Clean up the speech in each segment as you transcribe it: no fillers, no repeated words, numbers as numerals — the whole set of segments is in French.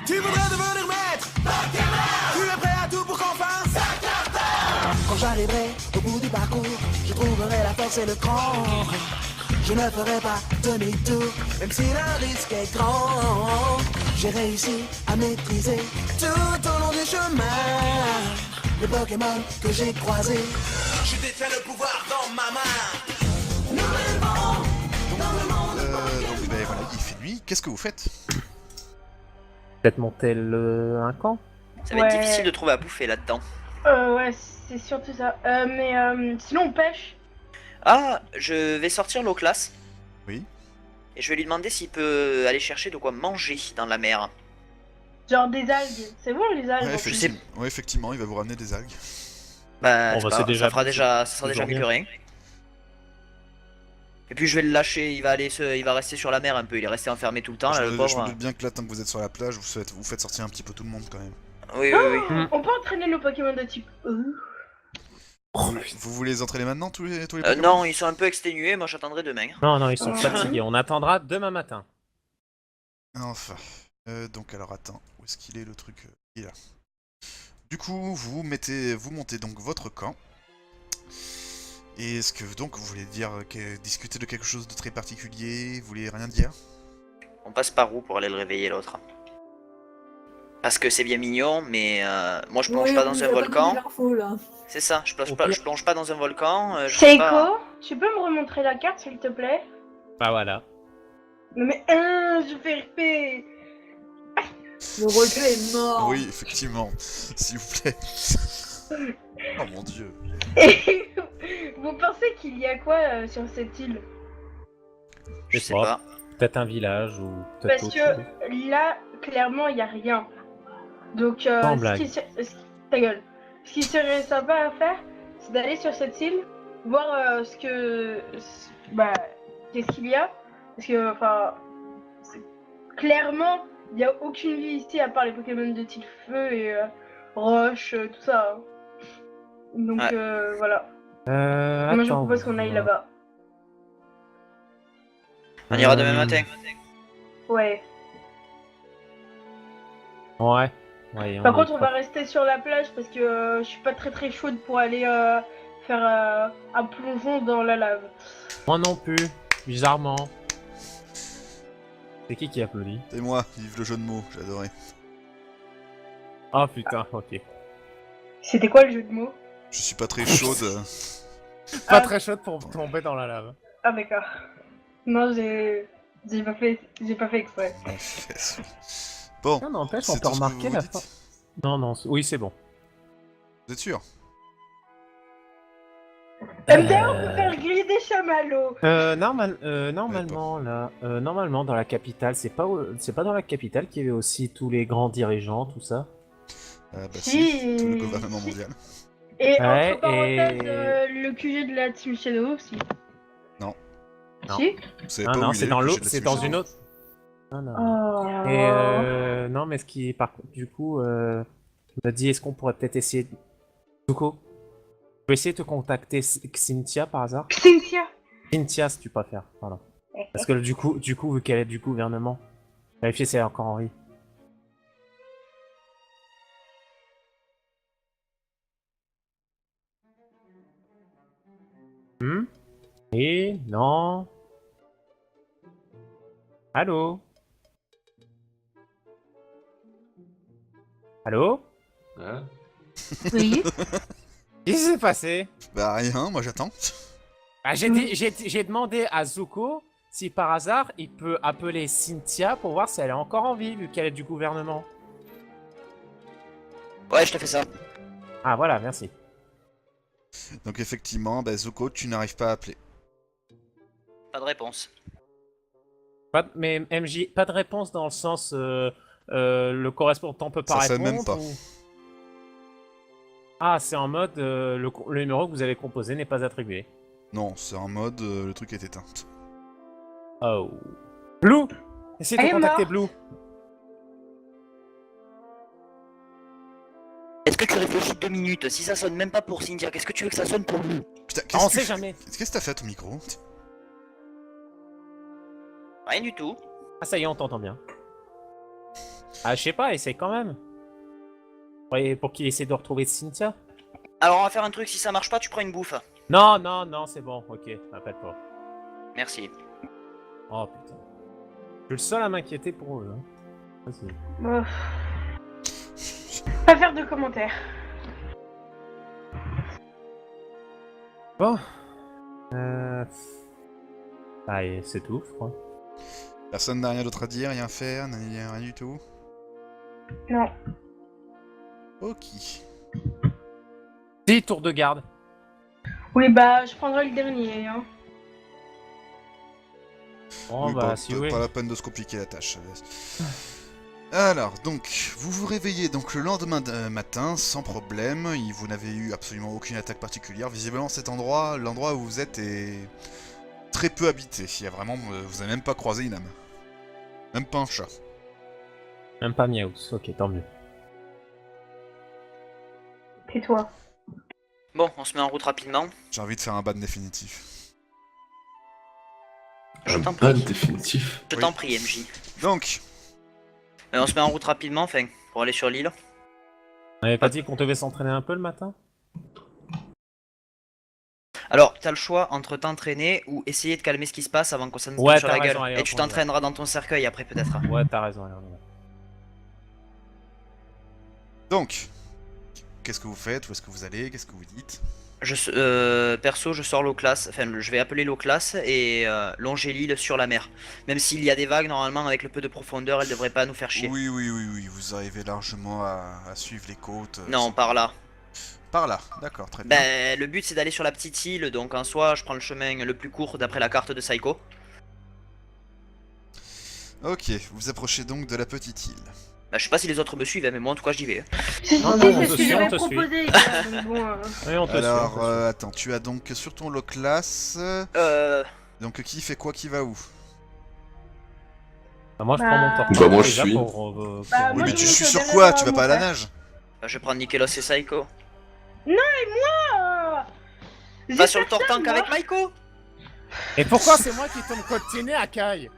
Tu voudrais devenir maître, tu es prêt à tout pour qu'on fasse Quand j'arriverai au bout du parcours, je trouverai la force et le cran. Je ne ferai pas demi-tour, même si le risque est grand. J'ai réussi à maîtriser tout au long du chemin les Pokémon que j'ai croisés. Je détiens le pouvoir dans ma main. Nous rêvons dans le monde. Donc ben voilà, il fait nuit. Qu'est-ce que vous faites? Peut-être monter un camp. Ça va être difficile de trouver à bouffer là-dedans. Ouais, c'est surtout ça. Sinon on pêche. Ah, je vais sortir l'eau classe. Oui. Et je vais lui demander s'il peut aller chercher de quoi manger dans la mer. Genre des algues. C'est bon les algues. Ouais, effectivement, il va vous ramener des algues. Bah, Bon, c'est bah, pas- c'est déjà- ça sera déjà toujours mieux que bien. rien. Et puis je vais le lâcher, il va rester sur la mer un peu, il est resté enfermé tout le temps, là, le Je pauvre. me doute bien que là, tant que vous êtes sur la plage, vous faites sortir un petit peu tout le monde quand même. Oui, oui, oui. On peut entraîner nos Pokémon de type E. Vous voulez les entraîner maintenant tous les Pokémon? Non, ils sont un peu exténués, moi j'attendrai demain. Non, ils sont fatigués. On attendra demain matin. Enfin. Donc alors attends, où est-ce qu'il est le truc? Il est là. Du coup, vous montez donc votre camp. Et est-ce que donc vous voulez discuter de quelque chose de très particulier? Vous voulez rien dire? On passe par où pour aller le réveiller l'autre? Parce que c'est bien mignon, mais moi je plonge pas dans un volcan. C'est ça, je plonge pas dans un volcan. je C'est sais pas- Echo. Tu peux me remontrer la carte s'il te plaît? Bah voilà. Non mais je fais RP. Le roleplay est mort. Oui, effectivement. S'il vous plaît. Oh mon dieu. Et vous pensez qu'il y a quoi sur cette île? Je sais pas. Peut-être un village ou peut-être Parce autre chose. que là, clairement, il y a rien. Donc, Sans blague. ta gueule. Ce qui serait sympa à faire, c'est d'aller sur cette île, voir qu'est-ce qu'il y a. Parce que, enfin, clairement, il n'y a aucune vie ici à part les Pokémon de type feu et roche, tout ça. Donc, Ouais. voilà. Moi, je Attends, propose qu'on aille là-bas. On ira demain matin. Ouais. Ouais. Par contre, on va rester sur la plage parce que je suis pas très chaude pour aller faire un plongeon dans la lave. Moi non plus. Bizarrement. C'est qui applaudit? C'est moi, vive le jeu de mots, j'adorais. Oh putain, ok. C'était quoi le jeu de mots? Je suis pas très chaude. Pas très chaude pour tomber dans la lave. Ah d'accord. Non, j'ai pas fait exprès. Bon, Non, n'empêche, c'est on peut tout ce que remarquer vous la dites fin. Non, oui, c'est bon. Vous êtes sûr? MDR, on peut faire griller des chamallows. Normalement, dans la capitale, c'est pas dans la capitale qu'il y avait aussi tous les grands dirigeants, tout ça. Bah Si. si, tout le gouvernement mondial. Et Ouais, entre parenthèses, et- le QG de la Team Shadow aussi. Non. Si. Vous savez Ah pas non, où il c'est est, dans le l'autre, QG de la c'est dans Team une Shadow. autre. Ah, non. Oh. Et non, mais ce qui, par contre, du coup, me dit, est-ce qu'on pourrait peut-être essayer de... Zuko, tu peux essayer de te contacter Cynthia par hasard? Cynthia. Cynthia, si tu préfères, pardon. Parce que du coup, vu qu'elle est du gouvernement, vérifier si elle est encore en vie. Et non. Allô? Allô? Oui. Qu'est-ce qui s'est passé? Bah rien, moi j'attends. Bah, j'ai demandé à Zuko si par hasard il peut appeler Cynthia pour voir si elle est encore en vie vu qu'elle est du gouvernement. Ouais, je te fais ça. Ah voilà, merci. Donc effectivement, bah Zuko, tu n'arrives pas à appeler. Pas de réponse. Mais MJ, pas de réponse dans le sens le correspondant peut pas Ça sonne répondre même pas. ou- Ah, c'est en mode le numéro que vous avez composé n'est pas attribué. Non, c'est en mode le truc est éteint. Oh. Blue! Essayez Elle de est contacter morte. Blue. Est-ce que tu réfléchis 2 minutes? Si ça sonne même pas pour Cynthia, qu'est-ce que tu veux que ça sonne pour nous? Putain, Ah, on qu'est-ce que sait tu fais? jamais. Qu'est-ce que t'as fait à ton micro? Rien du tout. Ah ça y est, on t'entend bien. Ah, je sais pas, essaye quand même. Ouais, pour qu'il essaie de retrouver Cynthia. Alors on va faire un truc, si ça marche pas, tu prends une bouffe. Non, non, non, c'est bon, ok, t'appelles pas. Merci. Oh putain. Je suis le seul à m'inquiéter pour eux. Hein. Vas-y. Pas faire de commentaires. Bon. Allez, c'est tout, je crois. Personne n'a rien d'autre à dire, rien à faire, rien du tout. Non. Ok. 10 tours de garde. Oui, bah, je prendrai le dernier. Hein. Bon, Oui, bah, pas, si pas- oui. pas la peine de se compliquer la tâche. Alors, donc, vous vous réveillez donc le lendemain matin sans problème. Vous n'avez eu absolument aucune attaque particulière. Visiblement, cet endroit, l'endroit où vous êtes, est très peu habité. Il y a vraiment, vous n'avez même pas croisé une âme, même pas un chat. Même pas Miaus, ok, tant mieux. Tais-toi. Bon, on se met en route rapidement. J'ai envie de faire un ban définitif. Je t'en Ban prie. définitif. Je t'en prie, MJ. Donc, On se met en route rapidement, enfin, pour aller sur l'île. On avait pas dit qu'on devait s'entraîner un peu le matin? Alors, t'as le choix entre t'entraîner ou essayer de calmer ce qui se passe avant qu'on s'en Ouais, sur la t'as raison, gueule. allez, Et hop, tu on y va. t'entraîneras dans ton cercueil après, peut-être. Ouais, t'as raison, allez, on y va. donc, qu'est-ce que vous faites? Où est-ce que vous allez? Qu'est-ce que vous dites? Perso, je sors l'eau classe, enfin, je vais appeler l'eau classe et longer l'île sur la mer. Même s'il y a des vagues, normalement, avec le peu de profondeur, elle devrait pas nous faire chier. Oui, vous arrivez largement à suivre les côtes. Non, par là. Par là, d'accord, très bien. Ben, le but c'est d'aller sur la petite île, donc en soi, je prends le chemin le plus court d'après la carte de Psycho. Ok, vous approchez donc de la petite île. Ben, je sais pas si les autres me suivent, hein, mais moi en tout cas j'y vais. C'est Non, ce non, on que te je suit, j'avais on te suit. proposé. Quoi, donc bon, Oui, on te Alors, suit, on te suit. attends, tu as donc sur ton lot classe. Donc qui fait quoi, qui va où? Bah, moi, je bah- prends mon torpille Bah, moi, je déjà suis. pour Bah, Oui, moi, mais je tu me suis mets sur derrière quoi? Tu vas mon pas à la frère. nage? Je vais prendre Nikélos et Psycho. Ah, Va sur le tortank avec Maiko. Et pourquoi c'est moi qui tombe coltiné à Kai?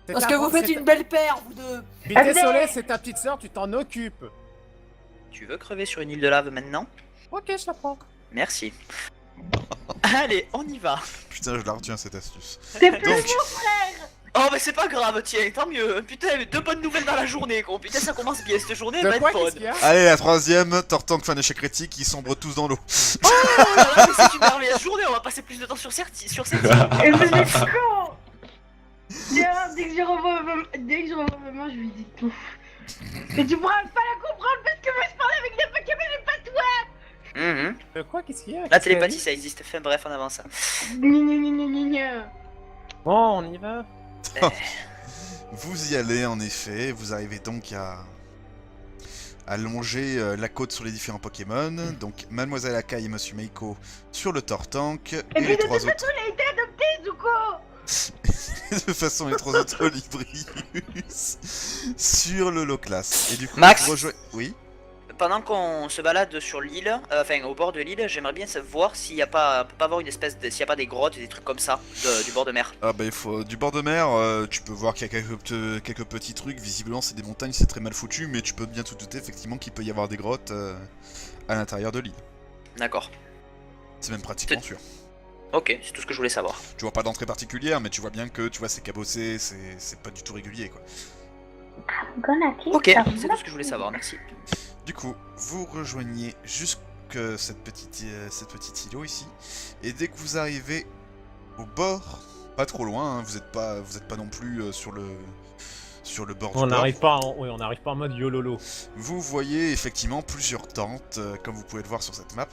Parce que vous faites une belle paire, vous deux. Puis désolé, c'est ta petite sœur, tu t'en occupes. Tu veux crever sur une île de lave maintenant? Ok, je la prends. Merci. Allez, on y va. Putain, je la retiens cette astuce. T'es plus Donc, Oh, mais c'est pas grave, tiens, tant mieux. Putain, mais 2 bonnes nouvelles dans la journée, gros. Putain, ça commence bien cette journée, elle De va quoi, être qu'est-ce bonne. qu'il y a? allez, la troisième, Tortank fait un échec critique, ils sombrent tous dans l'eau. Oh là là, mais c'est une merveilleuse journée, on va passer plus de temps sur cette île. Et vous êtes con. Dès que je revois maman, je lui dis tout. Mais tu pourras pas la comprendre parce que moi je parlais avec des Pokémon et pas toi. De quoi, qu'est-ce qu'il y a? La Qu'est-ce qu'il y a télépathie, dit? ça existe. Enfin, bref, on avance. Gna. Bon, on y va. Vous y allez en effet, vous arrivez donc à longer la côte sur les différents Pokémon. Donc Mademoiselle Akai et Monsieur Meiko sur le Tortank et puis les de trois toute autres. Il a été adopté, Zuko. De toute façon, les trois autres Olibrius sur le Loclas. Et du coup, Max vous rejoignez. Oui. Pendant qu'on se balade sur l'île, enfin au bord de l'île, j'aimerais bien voir s'il y a pas, on peut pas avoir une espèce de, s'il y a pas des grottes et des trucs comme ça du bord de mer. Ah bah il faut du bord de mer. Tu peux voir qu'il y a quelques petits trucs. Visiblement, c'est des montagnes, c'est très mal foutu, mais tu peux bien te douter effectivement qu'il peut y avoir des grottes à l'intérieur de l'île. D'accord. C'est même pratiquement sûr. Ok, c'est tout ce que je voulais savoir. Tu vois pas d'entrée particulière, mais tu vois bien que tu vois c'est cabossé, c'est pas du tout régulier quoi. Ok, c'est tout ce que je voulais savoir, merci. Du coup, vous rejoignez jusque cette petite îlot ici, et dès que vous arrivez au bord, pas trop loin, hein, vous êtes pas non plus sur le bord du On bord. n'arrive pas, oui, on n'arrive pas en mode YOLOLO. Vous voyez effectivement plusieurs tentes, comme vous pouvez le voir sur cette map,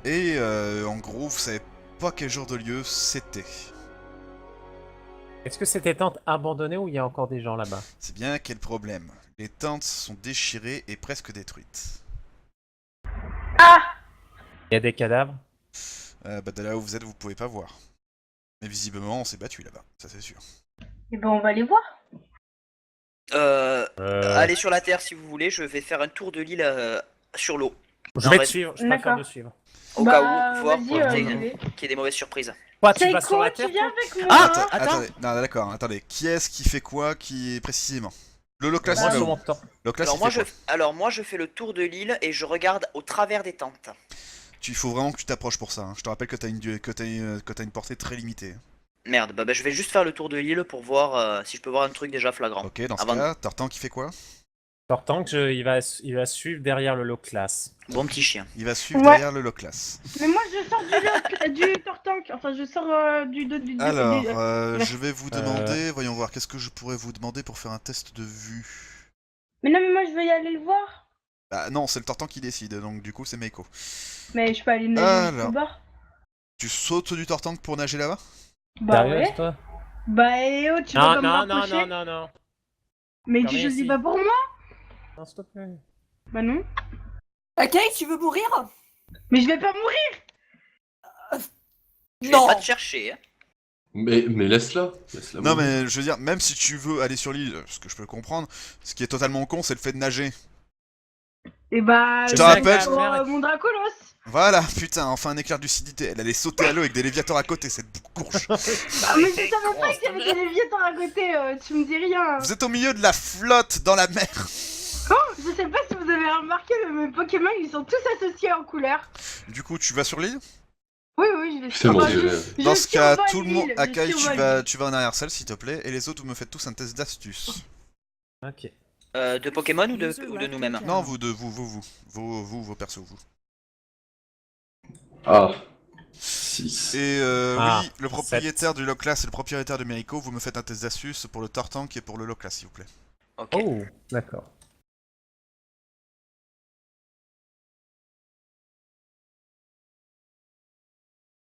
et en gros, vous savez pas quel genre de lieu c'était. Est-ce que c'est des tentes abandonnées ou il y a encore des gens là-bas? C'est bien quel problème. Les tentes sont déchirées et presque détruites. Il y a des cadavres? Bah de là où vous êtes, vous pouvez pas voir. Mais visiblement, on s'est battu là-bas, ça c'est sûr. Et ben on va aller voir. Allez sur la terre si vous voulez, je vais faire un tour de l'île sur l'eau. Je vais te Ouais. suivre, je préfère D'accord. te suivre. Au Bah, cas où, voir vas-y, pour j'y vais. qu'il y ait des mauvaises surprises. Quoi, tu C'est vas sur la tu terre viens toi? avec moi. Ah, Attends, attends. attendez, non d'accord, attendez, qui est-ce qui fait quoi, qui est précisément? Le Loclas, Moi, il va sur où? mon temps. Loclas, Alors il moi, fait quoi? moi je fais le tour de l'île et je regarde au travers des tentes. Il faut vraiment que tu t'approches pour ça. Hein. Je te rappelle que t'as une portée très limitée. Merde, bah, je vais juste faire le tour de l'île pour voir si je peux voir un truc déjà flagrant. Ok, dans ce Avant de- cas, Tartan qui fait quoi? Tortank, il va suivre derrière le low class. Bon petit chien. Il va suivre Ouais. derrière le Loclas. Mais moi je sors du Tortank, enfin je sors du Alors, Ouais. je vais vous demander, voyons voir, qu'est-ce que je pourrais vous demander pour faire un test de vue? Mais non mais moi je vais y aller le voir. Bah non, c'est le Tartan qui décide, donc du coup c'est Meiko. Mais je peux aller nager Alors. jusqu'au bord. Tu sautes du Tartan pour nager là-bas? Bah Sérieux, ouais. toi? Bah et oh tu Non, vas pas me non, non, rapprocher. non. Mais tu Fermez choisis ici. pas pour moi. Non, s'il te plaît. Bah non. Ok, tu veux mourir? Mais je vais pas mourir. Je vais Non. pas te chercher. Hein. Mais laisse-la. Laisse-la Non mourir. mais je veux dire, même si tu veux aller sur l'île, ce que je peux comprendre, ce qui est totalement con, c'est le fait de nager. Et bah Je te vais rappelle- sur, mon Dracolos. Voilà, putain, enfin un éclair de lucidité. Elle allait sauter à l'eau avec des léviators à côté, cette courge. Ah, mais je savais pas qu'il y avait des léviathans à côté, tu me dis rien. Vous êtes au milieu de la flotte dans la mer. Oh, je sais pas si vous avez remarqué, mais mes Pokémon ils sont tous associés en couleur. Du coup, tu vas sur l'île? Oui, oui, je vais C'est mon Enfin, dieu. je Dans ce cas, survole tout le monde, l'île, je Akai, survole tu vas en arrière-salle s'il te plaît, et les autres, vous me faites tous un test d'astuce. Ok. De Pokémon ou de nous-mêmes? Non, vous deux, vos persos, vous. Ah. 6. Et Ah, oui, le propriétaire du Loclas et le propriétaire de Meiko, vous me faites un test d'astuce pour le Tartank et pour le Loclas, s'il vous plaît. Ok. Oh, d'accord.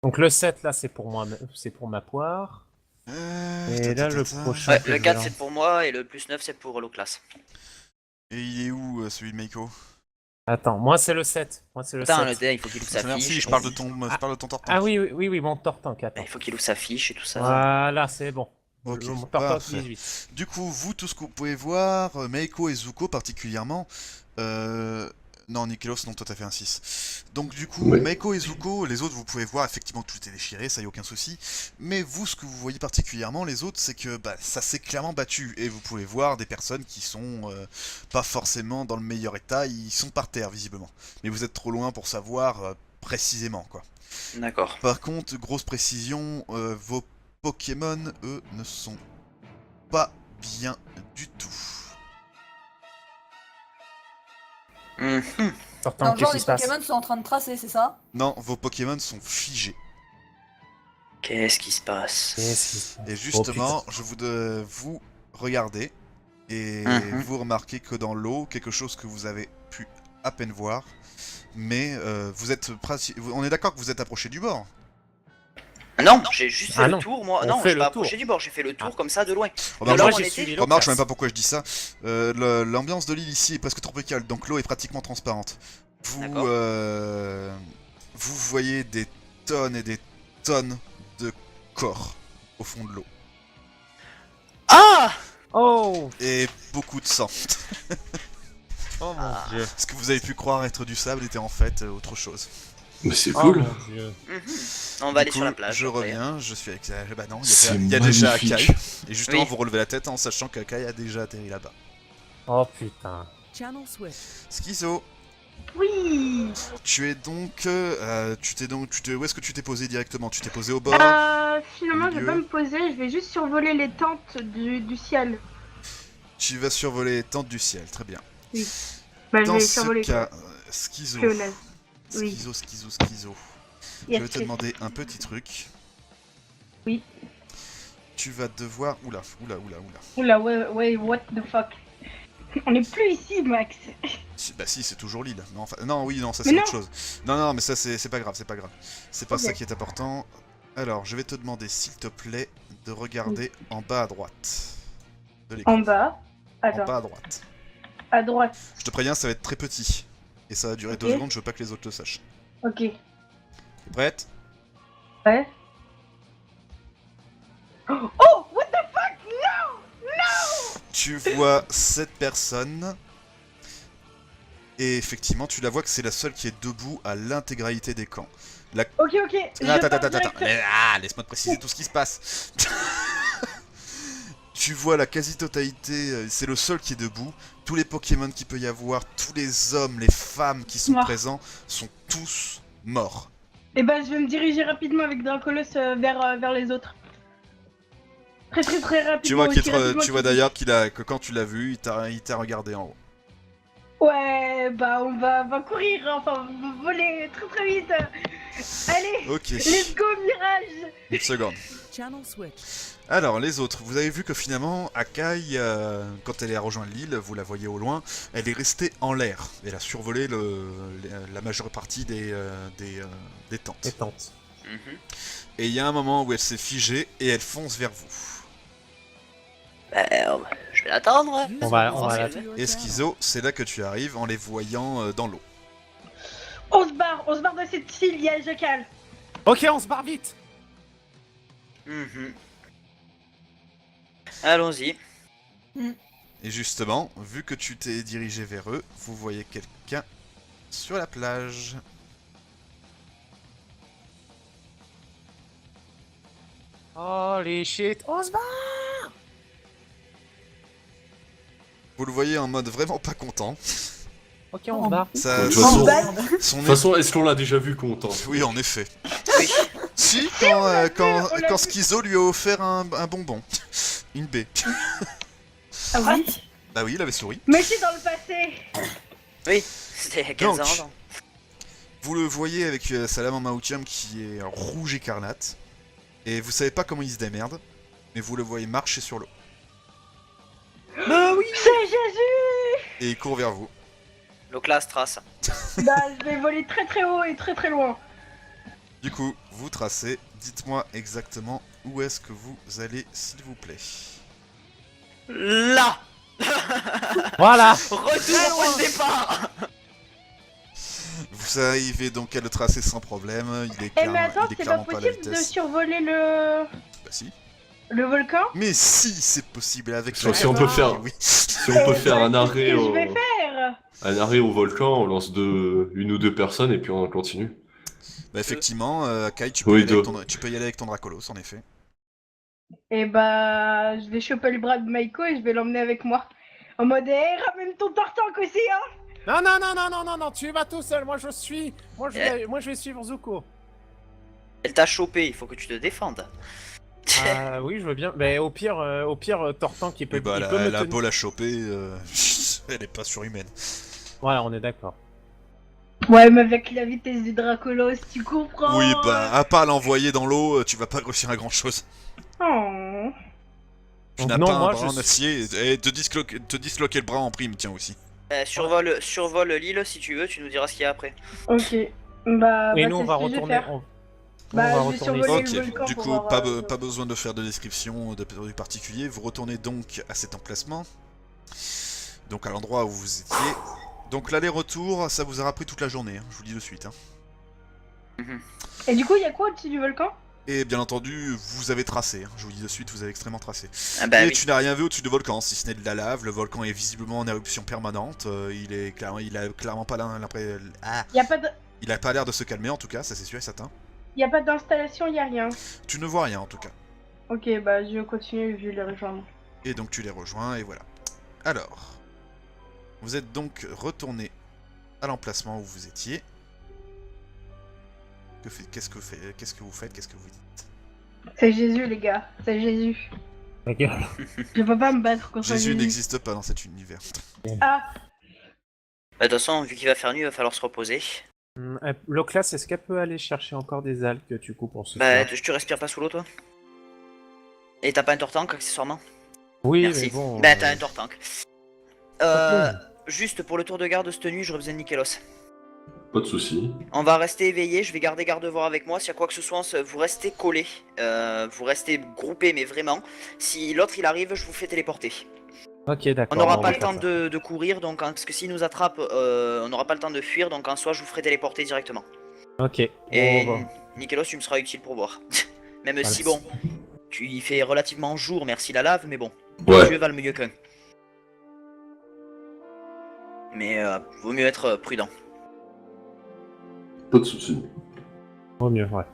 Donc le 7 là c'est pour moi, c'est pour ma poire. Et là le prochain. Ouais, que le je 4 vais c'est pour moi et le plus 9 c'est pour l'Oclas. Et il est où, celui de Meiko? Attends, moi c'est le 7. Moi c'est le Putain, 7. le dé, il faut qu'il ouvre sa Merci, fiche. je parle de ton Tartank. Ah oui, mon Tortank, attends. Il faut qu'il ouvre sa fiche et tout ça. Voilà, c'est bon. Ok, Mon Tortank parfait. 18. Du coup, vous, tout ce que vous pouvez voir, Meiko et Zuko particulièrement, non, Nikelos, non, toi t'as fait un 6. Donc du coup, Ouais. Meiko et Zuko, les autres, vous pouvez voir effectivement que tout est déchiré, ça y a aucun souci. Mais vous, ce que vous voyez particulièrement, les autres, c'est que bah, ça s'est clairement battu. Et vous pouvez voir des personnes qui sont pas forcément dans le meilleur état, ils sont par terre visiblement. Mais vous êtes trop loin pour savoir précisément, quoi. D'accord. Par contre, grosse précision, vos Pokémon, eux, ne sont pas bien du tout. Mhm. Dans Tortank, le qu'est-ce genre, qui les se passe? Pokémon sont en train de tracer, c'est ça? Non, vos Pokémon sont figés. Qu'est-ce qui se passe? Qu'est-ce qui se passe? Et justement, je vous regardez et Mhm. vous remarquez que dans l'eau, quelque chose que vous avez pu à peine voir, mais vous êtes on est d'accord que vous êtes approché du bord. Non, j'ai juste fait Ah le non, tour moi. on Non, fait je suis le pas tour. approché du bord, j'ai fait le tour Ah. comme ça de loin. Remarque, là, moi on j'ai était- suivi remarque, je sais l'Oclas. même pas pourquoi je dis ça. L'ambiance de l'île ici est presque tropicale, donc l'eau est pratiquement transparente. D'accord. Vous voyez des tonnes et des tonnes de corps au fond de l'eau. Ah! Oh! Et beaucoup de sang. Oh mon Ah. dieu. Ce que vous avez pu croire être du sable était en fait autre chose. Mais c'est Oh cool. mon dieu. Mhm. On va aller Du coup, sur la plage. Je après. reviens, je suis avec... Bah non, C'est il y a déjà magnifique. Akai. Et justement, Oui. vous relevez la tête en sachant qu'Akai a déjà atterri là-bas. Oh putain. Channel switch. Schizo, Oui. tu es donc... où est-ce que tu t'es posé directement? Tu t'es posé au bord? Finalement, je vais milieu. pas me poser, je vais juste survoler les tentes du ciel. Tu vas survoler les tentes du ciel, très bien. Bah, je Dans vais ce survoler cas, Schizo, Pléonase. Oui. Schizo. Je vais te demander un petit truc. Oui. Tu vas devoir... Oula. Oula, ouais, what the fuck. On est plus ici, Max. Bah si, c'est toujours l'île. Non, enfin, non, oui, non, ça Mais c'est non. autre chose. Non, mais ça c'est pas grave, c'est pas grave. C'est pas Ok. ça qui est important. Alors, je vais te demander, s'il te plaît, de regarder en bas à droite. De l'écran. En bas. En Attends, bas à droite. à droite. Je te préviens, ça va être très petit. Et ça va durer 2 Ok. secondes, je veux pas que les autres le sachent. Ok. T'es prête? Ouais. Oh, what the fuck? No! Tu vois cette personne. Et effectivement, tu la vois que c'est la seule qui est debout à l'intégralité des camps. Ok, ok. je Attends. pars direct. Laisse-moi te préciser tout ce qui se passe. tu vois la quasi-totalité, c'est le seul qui est debout. Tous les Pokémon qu'il peut y avoir, tous les hommes, les femmes qui sont Mort. présents sont tous morts. Et bah, je vais me diriger rapidement avec Dracolos vers les autres. Très rapidement. Tu vois, aussi rapidement tu vois qu'il- d'ailleurs que quand tu l'as vu, il t'a regardé en haut. Ouais, bah on va courir, hein, enfin voler très vite. Allez, Ok, let's go Mirage. une seconde. Alors, les autres, vous avez vu que finalement, Akai, quand elle a rejoint l'île, vous la voyez au loin, elle est restée en l'air. Elle a survolé la majeure partie des tentes. Les tentes. Mhm. Et il y a un moment où elle s'est figée et elle fonce vers vous. Je vais l'attendre. On va la- Et Schizo, c'est là que tu arrives en les voyant dans l'eau. On se barre de cette île, il y a le jacal. Ok, on se barre vite. Mhm. Allons-y. Et justement, vu que tu t'es dirigé vers eux, vous voyez quelqu'un sur la plage. Holy shit, on se barre. Vous le voyez en mode vraiment pas content. Ok, on se barre. Ça, De toute son- façon- son De toute façon, est-ce qu'on l'a déjà vu content? Oui, en effet. Oui. Si, on l'a vu. quand Schizo lui a offert un bonbon. Une baie. Ah oui. Bah oui, il avait souri. Mais c'est dans le passé. Oui, c'était il y a 15 Donc. ans. Vous le voyez avec sa lame en Maotium qui est rouge écarlate. Et vous savez pas comment il se démerde. Mais vous le voyez marcher sur l'eau. Bah oui. C'est Jésus. Et il court vers vous. L'Oclas trace. Bah je vais voler très haut et très loin. Du coup, vous tracez. Dites-moi exactement où est-ce que vous allez, s'il vous plaît. Là. Voilà. Retour au point de départ. Vous arrivez donc à le tracer sans problème. Il est Eh mais attends, il est c'est pas clairement pas à la possible de vitesse. survoler le Bah si. volcan. Mais si, c'est possible avec Sauf si on peut faire, Oui. si on peut faire un arrêt Qu'est-ce que au, je vais faire? un arrêt au volcan, on lance une ou deux personnes et puis on continue. Bah effectivement, Kai, tu Oui, tu peux y aller avec ton Dracolos, en effet. Et bah je vais choper le bras de Maiko et je vais l'emmener avec moi. En mode, ramène ton tartank aussi, hein. Non, tu vas tout seul. Moi, je vais suivre Zuko. Elle t'a chopé, il faut que tu te défendes. Ah oui, je veux bien. Mais au pire, Tortan qui peut, Et bah il peut me la tenir. balle à choper, elle est pas surhumaine. Voilà, on est d'accord. Ouais, mais avec la vitesse du Dracolos, tu comprends. Oui, bah à part l'envoyer dans l'eau, tu vas pas réussir à grand chose. Oh. Tu Donc n'as non, pas un moi, bras en je acier, et te disloquer le bras en prime, tiens aussi. Survole l'île si tu veux, tu nous diras ce qu'il y a après. Ok. Bah, Et bah, nous, c'est on va ce que je vais retourner. faire. Bah, On va je vais retourner. survoler Ok, le volcan du pour coup, voir, pas besoin de faire de description de particulier. Vous retournez donc à cet emplacement. Donc à l'endroit où vous étiez. Donc l'aller-retour, ça vous aura pris toute la journée, hein, je vous le dis de suite. Hein. Et du coup, il y a quoi au-dessus du volcan? Et bien entendu, vous avez tracé, hein, je vous le dis de suite, vous avez extrêmement tracé. Ah bah Et oui. tu n'as rien vu au-dessus du volcan, si ce n'est de la lave. Le volcan est visiblement en éruption permanente. Il a clairement pas l'impression. Ah, Y a pas de... il a pas l'air de se calmer en tout cas, ça c'est sûr et certain. Y a pas d'installation, y a rien. Tu ne vois rien en tout cas. Ok, bah je vais continuer, je vais les rejoindre. Et donc tu les rejoins et voilà. Alors, vous êtes donc retourné à l'emplacement où vous étiez. Qu'est-ce que vous faites? Qu'est-ce que vous dites? C'est Jésus, les gars, c'est Jésus. Ta gueule. Je peux pas me battre contre Jésus Jésus. n'existe pas dans cet univers. Ah, Bah, de toute façon, vu qu'il va faire nuit, il va falloir se reposer. L'Oclas, est-ce qu'elle peut aller chercher encore des algues du coup pour ce Bah, faire tu respires pas sous l'eau, toi? Et t'as pas un tortank, accessoirement? Oui, Merci. mais bon. Bah, t'as un tortank. Juste pour le tour de garde de cette nuit, j'aurais besoin de Nikelos. Pas de soucis. On va rester éveillé, je vais garder garde-voir avec moi. S'il y a quoi que ce soit, vous restez collés. Vous restez groupés, mais vraiment. Si l'autre il arrive, je vous fais téléporter. Ok, d'accord. On n'aura bon, pas va le temps faire ça. de courir, donc parce que s'il nous attrape, on n'aura pas le temps de fuir, donc en soi, je vous ferai téléporter directement. Ok. Et Bon, bon. Nikelos, tu me seras utile pour voir. Même Voilà. si bon, il fait relativement jour, merci la lave, mais bon, Ouais. Dieu valent mieux qu'un. Mais vaut mieux être prudent. Pas de soucis. Vaut mieux, ouais.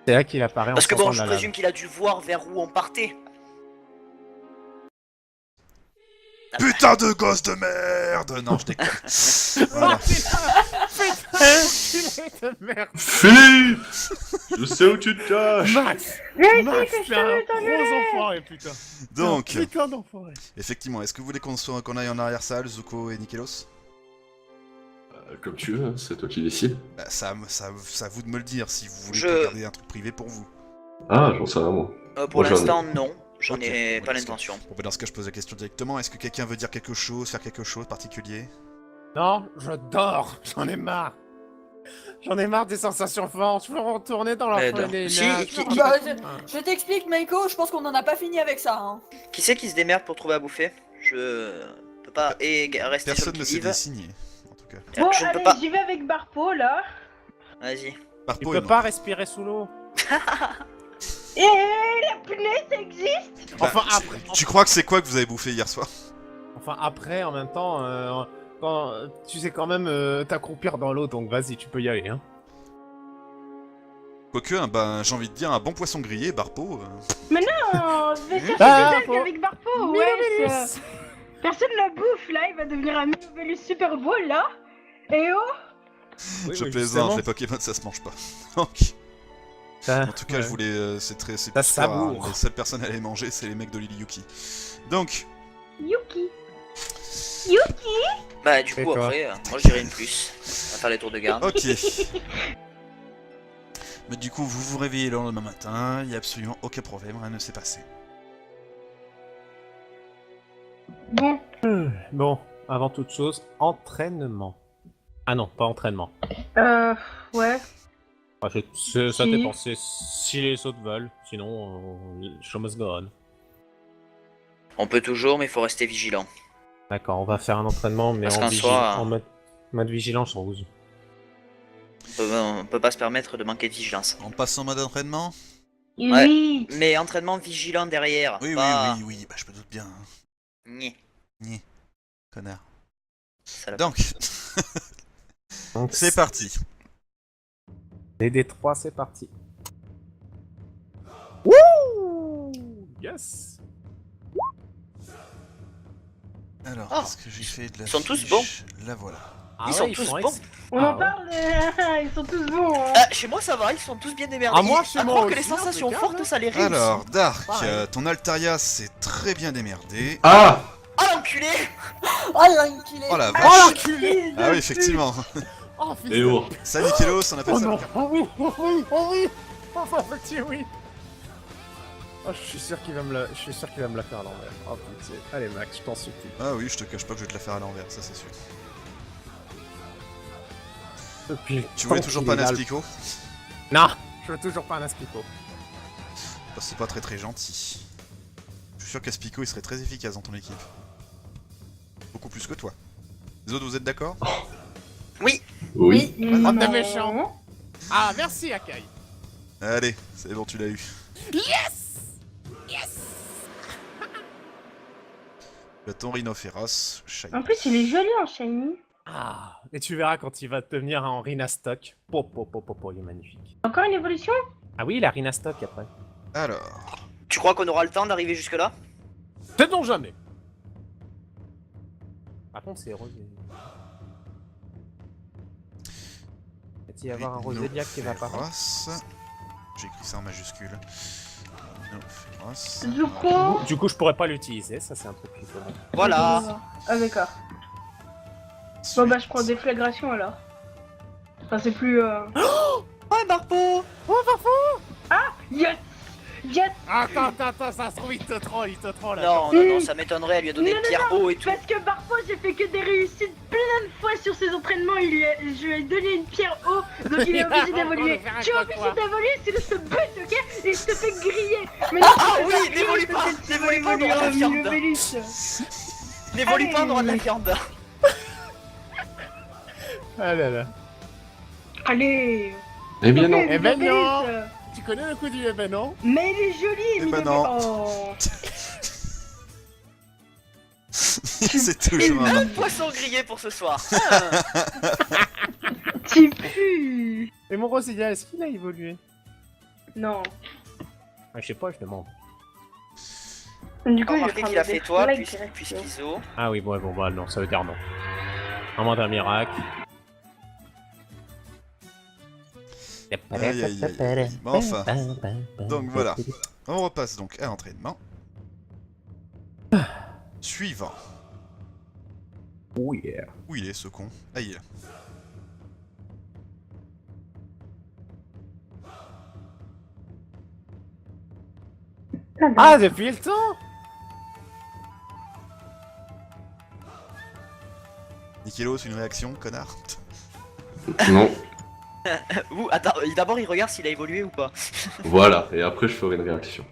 C'est là qu'il apparaît en Parce que sortant bon, de je la lave. présume qu'il a dû voir vers où on partait. Putain de gosse de merde. Non, je déconne. Voilà. Putain de merde. Philippe, je sais où tu te caches. Max, Viens Max, ici que je t'es un te t'engueuler. gros enfoiré, putain. Donc, Putain d'enfoiré. effectivement, est-ce que vous voulez qu'on aille en arrière-salle, Zuko et Nikelos? Comme tu veux, hein, c'est toi qui décides. Bah, c'est à vous de me le dire si vous voulez Je- garder un truc privé pour vous. Ah, j'en sais rien, moi. Pour Moi, j'en ai- l'instant, non. J'en Ok, ai bon, pas parce que- l'intention. Bon, bah, dans ce cas, je pose la question directement. Est-ce que quelqu'un veut dire quelque chose, faire quelque chose de particulier? Non, je dors. J'en ai marre. J'en ai marre des sensations fortes. Je veux retourner dans Mais l'orphelinat. non. Si, Bah, je t'explique, Maiko, je pense qu'on en a pas fini avec ça. Hein. Qui c'est qui se démerde pour trouver à bouffer? Je peux pas rester sur Personne le ne s'est qui-vive. désigné, en tout cas. Bon, Je ne peux allez, pas. j'y vais avec Barpo là. Vas-y. Tu Barpo peux est pas mort. respirer sous l'eau. Et la punaise, ça existe. Bah, Enfin après. Tu crois que c'est quoi que vous avez bouffé hier soir? Enfin après, en même temps, quand tu sais quand même t'accroupir dans l'eau, donc vas-y, tu peux y aller. Hein. Quoique, ben, j'ai envie de dire, un bon poisson grillé, Barpo. Non, je vais chercher Barpo. des avec Barpo. Ouais, ça- personne la bouffe là. Il va devenir un Minovelus Super Bowl là. Et oh. Oui, je oui, plaisante, justement. les Pokémon ça se mange pas. Donc, Ça- en tout cas, ouais. je voulais. C'est très. C'est Ça plus rare, hein. savoure. Les seules personnes à les manger, c'est les mecs de Lily Yuki. Donc, Yuki. Bah, du Et coup, toi après, moi je dirais une plus. On va faire les tours de garde. ok. Mais du coup, vous vous réveillez le lendemain matin, il y a absolument aucun problème, rien ne s'est passé. Bon. Bon, avant toute chose, entraînement. Ah non, pas entraînement. Ouais. Ah, ça Si. dépend, c'est si les autres veulent, sinon, show must go on. On peut toujours, mais il faut rester vigilant. D'accord, on va faire un entraînement, mais Parce en, qu'en soi, en mode vigilance rose. On peut pas se permettre de manquer de vigilance. On passe en mode entraînement? Oui. Mais entraînement vigilant derrière. Oui, pas... oui, bah je me doute bien. Hein. Nyeh. Ni. Connard. Salope. Donc, Donc, c'est parti. Les D3, c'est parti. Wouh! Yes! Alors, Oh. qu'est-ce que j'ai fait de la Ils sont tous fiche? bons. La voilà. Ah Ils ouais, sont tous font bons. On Ah en ouais. parle. Ils sont tous bons. Hein. Chez moi ça va, ils sont tous bien démerdés. Ah, moi, chez à moi croire que aussi, les sensations impeccable. fortes ça les réussit. Alors, Dark, Pareil. ton Altaria s'est très bien démerdé. Ah, Oh l'enculé! Oh l'enculé. Oh la Oh vache! l'enculé! Ah oui, effectivement. Oh fils et de- oh. Ça, Nikelos, on appelle Oh ça. non! Oh oui! Oh oui! Oh oui! Oh pitié, oui! Oh, je suis sûr qu'il va me la faire à l'envers. Oh pitié. Allez Max, je t'en supplie. Ah oui, je te cache pas que je vais te la faire à l'envers, ça c'est sûr. Depuis le Tu voulais temps toujours qu'il pas est là, Naspico? Non! Je veux toujours pas un Aspico. Bah, c'est pas très gentil. Je suis sûr qu'Aspico il serait très efficace dans ton équipe. Beaucoup plus que toi. Les autres, vous êtes d'accord? oui. Oh, t'es Non. méchant! Ah, merci Akai! Allez, c'est bon, tu l'as eu. Yes! Yes! Le ton rhinophéros, shiny. En plus, il est joli en shiny. Ah, et tu verras quand il va devenir un Rina Stock. Il est magnifique. Encore une évolution. Ah oui, il a Rina Stock après. Alors, Tu crois qu'on aura le temps d'arriver jusque là? Peut-être jamais! Par contre, c'est rose. Va-t-il y avoir un Roseliac qui va apparaître? Rhinophéros. J'ai écrit ça en majuscule. Rhinophéros. Zuko. Du coup, je pourrais pas l'utiliser, ça c'est un truc qu'il faut. Voilà. Ah d'accord. Bon bah je prends déflagration alors. Enfin c'est plus. Ouais, Barpo! Yes. Yes. Attends, ça se trouve, il te troll là. Non, ça m'étonnerait, elle lui a donné Non, une pierre haut et tout. Parce que Barpo j'ai fait que des réussites plein de fois sur ses entraînements. Je lui ai donné une pierre haut, donc il est obligé d'évoluer. On va faire un Tu es quoi, obligé d'évoluer, sinon je te bute, ok? Et je te fais griller. Mais Ah oui, n'évolue pas, n'évolue pas, on aura de la viande. N'évolue pas, on aura de la viande. Ah là là. Allez. Eh bien non. Eh ben Minovelus. non. Tu connais le coup du eh ben non? Mais il est joli, Eh ben Minovelus. non. Oh. C'est toujours un... Un poisson grillé pour ce soir. Ah. Tu pues. Et mon Roseliac, est-ce qu'il a évolué? Non. Ah, je sais pas, je demande. Du coup, Remarquez qu'il a fait toi, puis direct. Schizo. Ah oui, bon, bah non, ça veut dire non. Un d'un miracle. Aïe, aïe, aïe, aïe. Bon, enfin. Donc voilà. On repasse donc à l'entraînement. Suivant. Oh yeah. Où il est ce con? Ah, il est là. Ah, depuis le temps. Nickelos, une réaction, connard? Non. Ouh, attends, d'abord il regarde s'il a évolué ou pas. Voilà, et après je ferai une réaction.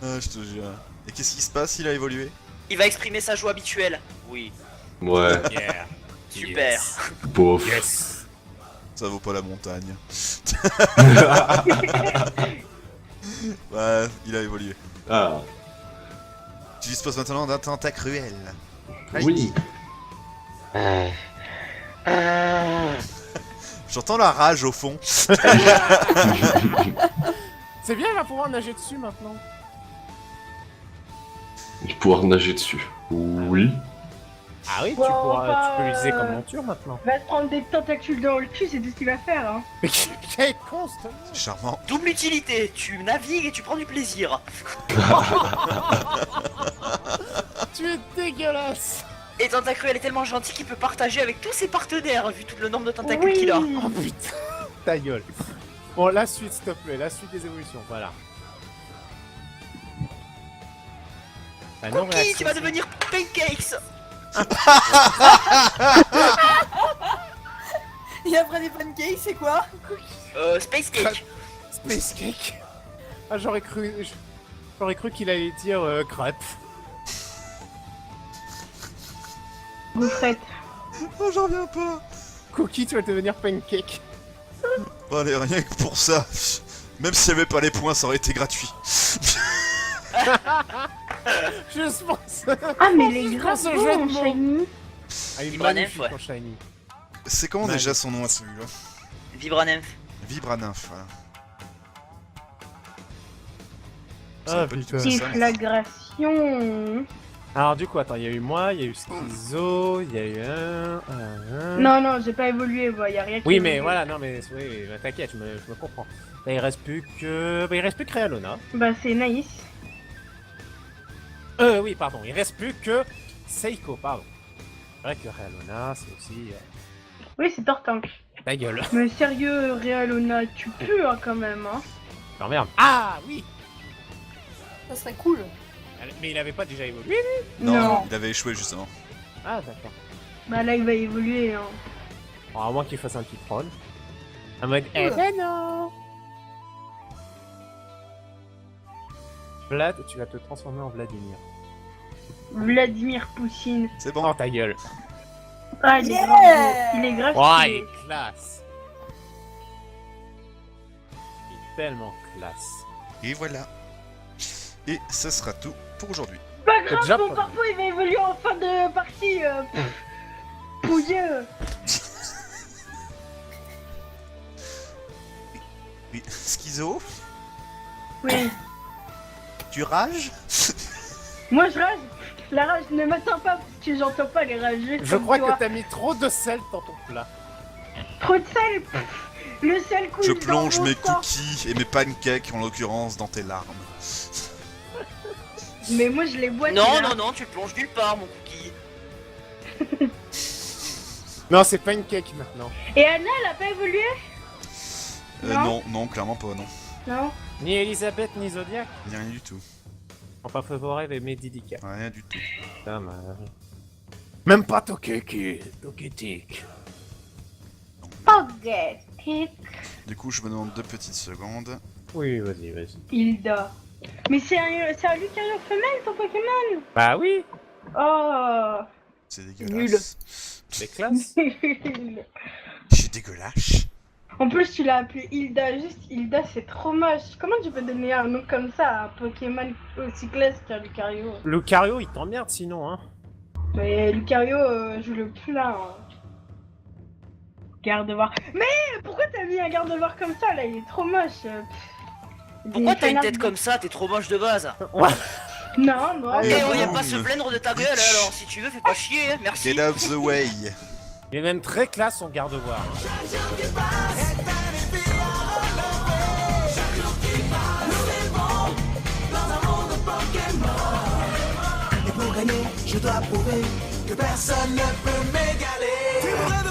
Ah, je te jure. Et qu'est-ce qui se passe s'il a évolué? Il va exprimer sa joie habituelle. Oui, Ouais, Yeah. super. Yes. bof. Yes. Ça vaut pas la montagne. Ouais, il a évolué. Ah, Tu disposes maintenant d'un tentacruel. oui. J'entends la rage au fond. C'est bien, il va pouvoir nager dessus maintenant. Je vais pouvoir nager dessus. Oui. Ah oui, Bon, tu bah, peux l'utiliser comme monture maintenant. Va se prendre des tentacules dans le cul, c'est tout ce qu'il va faire. Hein. Mais quel con, ce truc. C'est charmant. Double utilité, tu navigues et tu prends du plaisir. Tu es dégueulasse. Et Tentacruel est tellement gentil qu'il peut partager avec tous ses partenaires, vu tout le nombre de tentacules qu'il a. Oh putain. Ta gueule. Bon, la suite, s'il te plaît, la suite des évolutions, voilà. La non Cookie, réaction, tu vas c'est- devenir Pancakes. Et après des pancakes, c'est quoi? Space Cake. Space Cake. Ah, j'aurais cru qu'il allait dire crêpe. Bouffrette. Oh, j'en reviens pas. Cookie, tu vas devenir pancake. Bon, allez, rien que pour ça. Même s'il n'y avait pas les points, ça aurait été gratuit. Je pense. Ah, mais les gras ce jeu de bon, mots. Shiny. Ah, il est Vibra magnifique Nymph, en shiny. C'est comment Magnifique. déjà son nom à celui-là? Vibranymph. Vibranymph, voilà. Ah, C'est pas du tout putain. ça. Déflagration. Alors du coup, attends, il y a eu moi, il y a eu Schizo, il y a eu un... Non, non, j'ai pas évolué, il y a rien qui Oui, a mais évolué. voilà, non mais oui, bah, t'inquiète, je me comprends. Là, il reste plus que... Bah, il reste plus que Realona. Bah, c'est Naïs. Oui, pardon, il reste plus que Seiko, pardon. C'est vrai que Realona, c'est aussi... Oui, c'est Tortank. Ta gueule. Mais sérieux, Realona, tu pues hein, quand même, hein. Non, merde. Ah, oui. Ça serait cool. Mais il avait pas déjà évolué. Non, il avait échoué justement. Ah, d'accord. Bah là, il va évoluer, hein. Alors, à moins qu'il fasse un petit troll. En mode, eh ben non. Vlad, tu vas te transformer en Vladimir. Vladimir Poutine. C'est bon. Oh, ta gueule. Ah, il est Yeah. grave. Il est grave. Oh, il stylé. est classe. Il est tellement classe. Et voilà. Et ce sera tout pour aujourd'hui. Pas grave, déjà mon pas- corpo, il va évoluer en fin de partie. Pouilleux. Oui, Schizo, Oui. tu rages? Moi, je rage. La rage ne m'atteint pas parce que j'entends pas les rageux. Je comme crois toi. que t'as mis trop de sel dans ton plat. Trop de sel. Le sel coule Je dans plonge mon mes sang. cookies et mes pancakes, en l'occurrence, dans tes larmes. Mais moi, je les bois. Non, tes non, larmes. non, tu plonges nulle part, mon cookie. Non, c'est pas une cake maintenant. Et Anna, elle a pas évolué? Non. Non, non, clairement pas, non. Non. Ni Elisabeth, ni Zodiac. Rien du tout. Enfin, favorable et Medidica. Rien du tout. Dommage. Même pas Tokeki. Toketik. Forget. Du coup, je me demande 2 petites secondes. Oui, vas-y, vas-y. Hilda. Mais c'est un Lucario femelle ton Pokémon? Bah oui, Oh. C'est dégueulasse. c'est classe. C'est dégueulasse. En plus, tu l'as appelé Hilda. Juste Hilda, c'est trop moche. Comment tu peux donner un nom comme ça à un Pokémon aussi classe qu'un Lucario? Lucario, il t'emmerde sinon, hein. Mais Lucario, je le plains. Hein. Garde-voir. Mais pourquoi t'as mis un garde-voir comme ça là? Il est trop moche. Pourquoi t'as une tête comme ça? T'es trop moche de base. Non, non. Et on vient pas se plaindre de ta gueule alors, si tu veux, fais pas chier, merci. Get out the way. Il est même très classe son garde-voir. Et pour gagner, je dois prouver que personne ne peut m'égaler.